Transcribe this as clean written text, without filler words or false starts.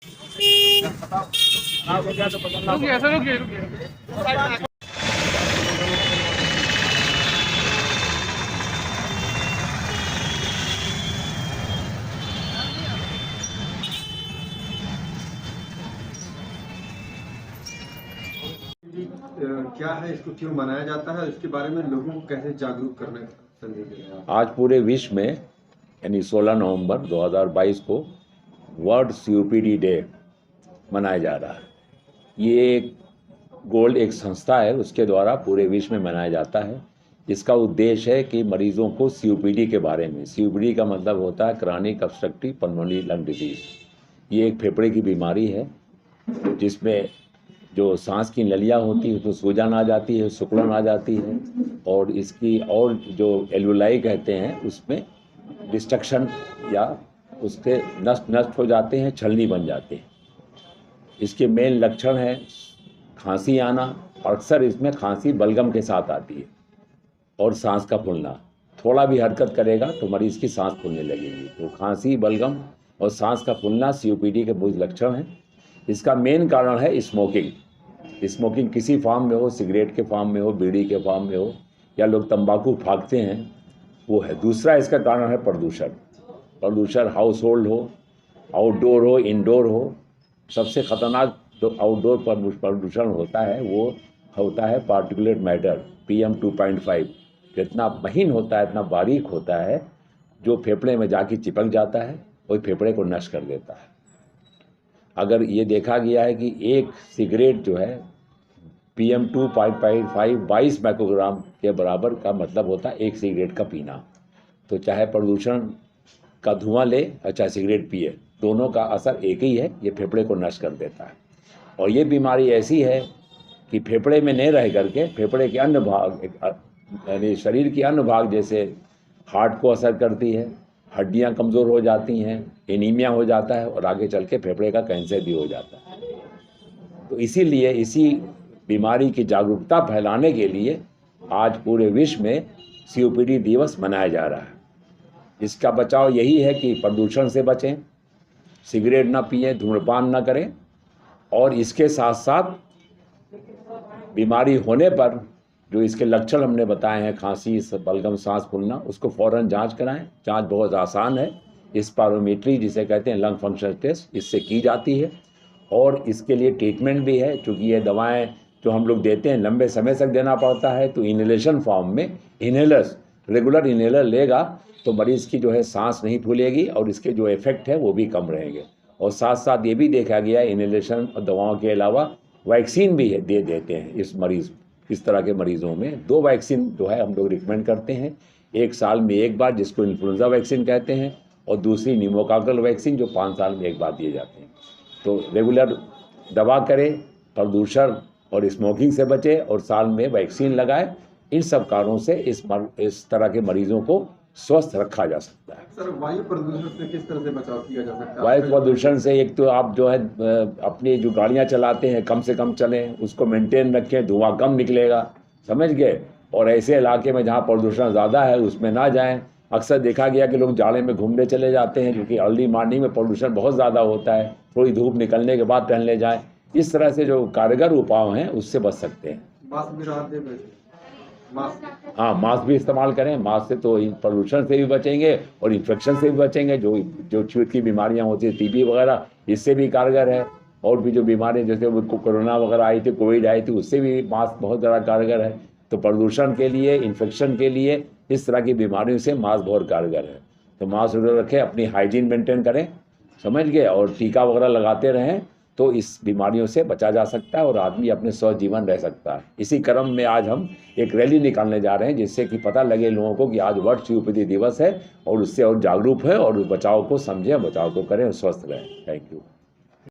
क्या है, इसको क्यों मनाया जाता है, इसके बारे में लोगों को कैसे जागरूक करने का संदेश देना है? आज पूरे विश्व में यानी 16 नवंबर 2022 को वर्ल्ड सीओपीडी डे मनाया जा रहा है। ये एक संस्था है, उसके द्वारा पूरे विश्व में मनाया जाता है। इसका उद्देश्य है कि मरीजों को सीओपीडी के बारे में, सीओपीडी का मतलब होता है chronic obstructive pulmonary lung disease. ये एक फेफड़े की बीमारी है जिसमें जो सांस की नलियाँ होती है उसमें सूजन आ जाती है, सिकुड़न आ जाती है, और इसकी और जो एल्वुलाई कहते हैं उसमें डिस्ट्रक्शन या उसके नष्ट हो जाते हैं, छलनी बन जाते हैं। इसके मेन लक्षण है खांसी आना, और अक्सर इसमें खांसी बलगम के साथ आती है, और सांस का फूलना। थोड़ा भी हरकत करेगा तो मरीज़ की सांस फूलने लगेगी। तो खांसी, बलगम और सांस का फूलना सीओपीडी के मूल लक्षण हैं। इसका मेन कारण है स्मोकिंग। स्मोकिंग किसी फॉर्म में हो, सिगरेट के फॉर्म में हो, बीड़ी के फॉर्म में हो, या लोग तंबाकू फाँकते हैं, वो है। दूसरा इसका कारण है प्रदूषण हाउस होल्ड हो, आउटडोर हो, इंडोर हो। सबसे ख़तरनाक जो आउटडोर प्रदूषण होता है वो होता है पार्टिकुलेट मैटर PM 2.5। जितना महीन होता है, इतना बारीक होता है, जो फेफड़े में जाके चिपक जाता है और फेफड़े को नष्ट कर देता है। अगर ये देखा गया है कि एक सिगरेट जो है PM 2.5 22 माइक्रोग्राम के बराबर का मतलब होता है एक सिगरेट का पीना। तो चाहे प्रदूषण का धुआं ले और चाहे सिगरेट पिए, दोनों का असर एक ही है, ये फेफड़े को नष्ट कर देता है। और ये बीमारी ऐसी है कि फेफड़े में नहीं रह करके फेफड़े के अन्य भाग यानी शरीर के अन्य भाग जैसे हार्ट को असर करती है, हड्डियां कमज़ोर हो जाती हैं, एनीमिया हो जाता है, और आगे चल के फेफड़े का कैंसर भी हो जाता है। तो इसीलिए इसी बीमारी की जागरूकता फैलाने के लिए आज पूरे विश्व में सीओपीडी दिवस मनाया जा रहा है। इसका बचाव यही है कि प्रदूषण से बचें, सिगरेट ना पिएं, धूम्रपान ना करें, और इसके साथ साथ बीमारी होने पर जो इसके लक्षण हमने बताए हैं, खांसी, बलगम, सांस फूलना, उसको फ़ौरन जांच कराएं। जांच बहुत आसान है, स्पायरोमेट्री जिसे कहते हैं लंग फंक्शन टेस्ट, इससे की जाती है। और इसके लिए ट्रीटमेंट भी है, क्योंकि ये दवाएं जो हम लोग देते हैं लंबे समय तक देना पड़ता है। तो इनहेलेशन फॉर्म में इनहेलर्स, रेगुलर इनहेलर लेगा तो मरीज़ की जो है सांस नहीं फूलेगी, और इसके जो इफ़ेक्ट है वो भी कम रहेंगे। और साथ साथ ये भी देखा गया है इनहेलेशन और दवाओं के अलावा वैक्सीन भी दे देते हैं इस तरह के मरीज़ों में। 2 वैक्सीन जो है हम लोग रिकमेंड करते हैं, एक साल में एक बार जिसको इन्फ्लुएंजा वैक्सीन कहते हैं, और दूसरी निमोकॉकल वैक्सीन जो 5 साल में एक बार दिए जाते हैं। तो रेगुलर दवा करें, प्रदूषण और स्मोकिंग से बचे, और साल में वैक्सीन लगाए। इन सब कारणों से इस तरह के मरीजों को स्वस्थ रखा जा सकता है। सर, वायु प्रदूषण से किस तरह से बचाव किया जा सकता है? वायु प्रदूषण से एक तो आप जो है अपनी जो गाड़ियां चलाते हैं कम से कम चलें, उसको मेंटेन रखें, धुआं कम निकलेगा, समझ गए। और ऐसे इलाके में जहां प्रदूषण ज़्यादा है उसमें ना जाएं। अक्सर देखा गया कि लोग जाड़े में घूमने चले जाते हैं, क्योंकि अर्ली मॉर्निंग में प्रदूषण बहुत ज़्यादा होता है, थोड़ी धूप निकलने के बाद टहलने जाएँ। इस तरह से जो कारगर उपाय हैं उससे बच सकते हैं। मास्क भी राहत दे देते हैं। हाँ, मास्क भी इस्तेमाल करें। मास्क से तो प्रदूषण से भी बचेंगे और इन्फेक्शन से भी बचेंगे। जो छूत की बीमारियां होती है, TB वगैरह, इससे भी कारगर है। और भी जो बीमारियां जैसे कोरोना वगैरह आई थी, कोविड आई थी, उससे भी मास्क बहुत ज़्यादा कारगर है। तो प्रदूषण के लिए, इन्फेक्शन के लिए, इस तरह की बीमारियों से मास्क बहुत कारगर है। तो मास्क वगैरह रखें, अपनी हाइजीन मेंटेन करें, समझ गए, और टीका वगैरह लगाते रहें, तो इस बीमारियों से बचा जा सकता है और आदमी अपने स्वस्थ जीवन रह सकता है। इसी क्रम में आज हम एक रैली निकालने जा रहे हैं, जिससे कि पता लगे लोगों को कि आज वर्ल्ड सीओपीडी दिवस है, और उससे और जागरूक है, और बचाव को समझें, बचाव को करें और स्वस्थ रहें। Thank you.